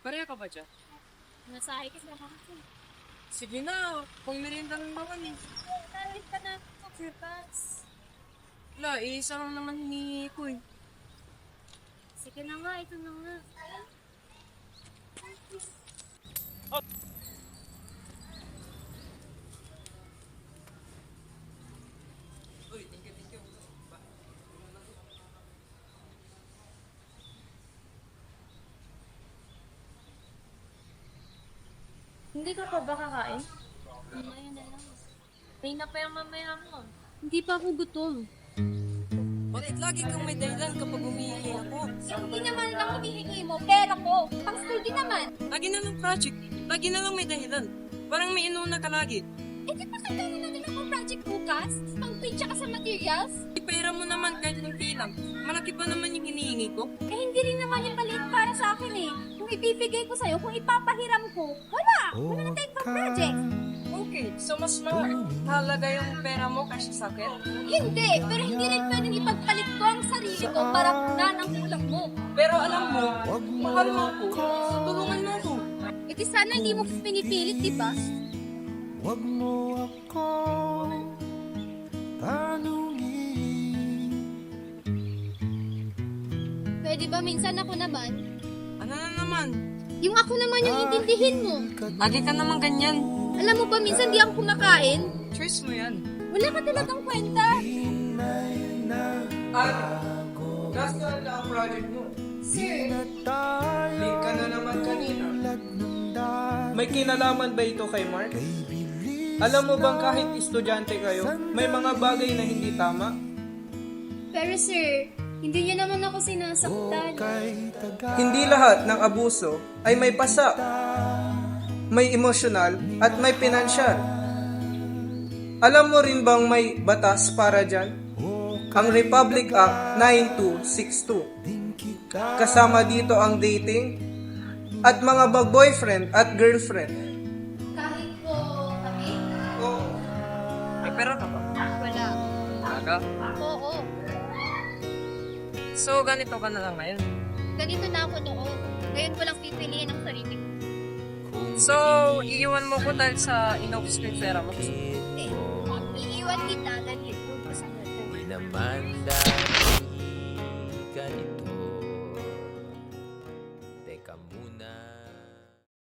Pareha ka ba dyan? Nasahe kasi ako kasi. Sige na, kung merienda lang naman eh. Talit ka na ako, Sirpas. Wala, isa lang naman hinihingi ko eh. Sige na nga, ito na nga. Uy, thank you. Hindi ka pa ba kakain? Mamaya na lang. May na pa yung mamaya mo. Hindi pa ako gutom. Bakit lagi kang may dahilan kapag humihingi ako? Hindi naman lang hinihingi mo, pera ko. Pang study naman. Lagi na lang project. Lagi na lang may dahilan. Parang may inuna ka lagi. Eh, di ba kailangan natin ako project bukas? Pang print tsaka sa materials? Ipera mo naman kahit hindi lang. Malaki ba naman yung hinihingi ko? Eh, hindi rin naman yung maliit para sa akin eh. Kung ibibigay ko sa'yo, kung ipapahiram ko, wala. Wala na tayong pang project. Okay, so mas mahalaga yung pera mo kasi sa akin? Hindi, pero hindi rin pwedeng ipagpalit ko ang sarili ko para punan ang kulang mo. Pero alam mo, mahal mo ako. So tulungan mo ako. Eh di sana hindi mo pinipilit, di ba? Wag mo ako tanungin. Pwede ba minsan ako naman? Ano na naman? Yung ako naman yung intindihin mo. Lagi ka naman ganyan. Alam mo ba minsan di ako kumakain? Choice mo yan. Wala ka talagang kwenta. At, nasa na ang project mo? Sir, Link ka na naman kanina. May kinalaman ba ito kay Mark? Alam mo bang kahit estudyante kayo, may mga bagay na hindi tama? pero sir, hindi niyo naman ako sinasaktan. Hindi lahat ng abuso ay may pasa, may emosyonal at may pinansyal. Alam mo rin bang may batas para dyan? Ang Republic Act 9262. Kasama dito ang dating at mga boyfriend at girlfriend. Kahit po kami, Oo. May pera ka ba? wala. Talaga? Oo, So ganito ka na lang ngayon. ganito na ako noon. Ngayon ko lang pipiliin ang sarili ko. So, iiwan mo ko dahil sa inubos ko yung pera mo. Eh, iiwan kita dahil ito ko sa natin. Di naman dahil ganito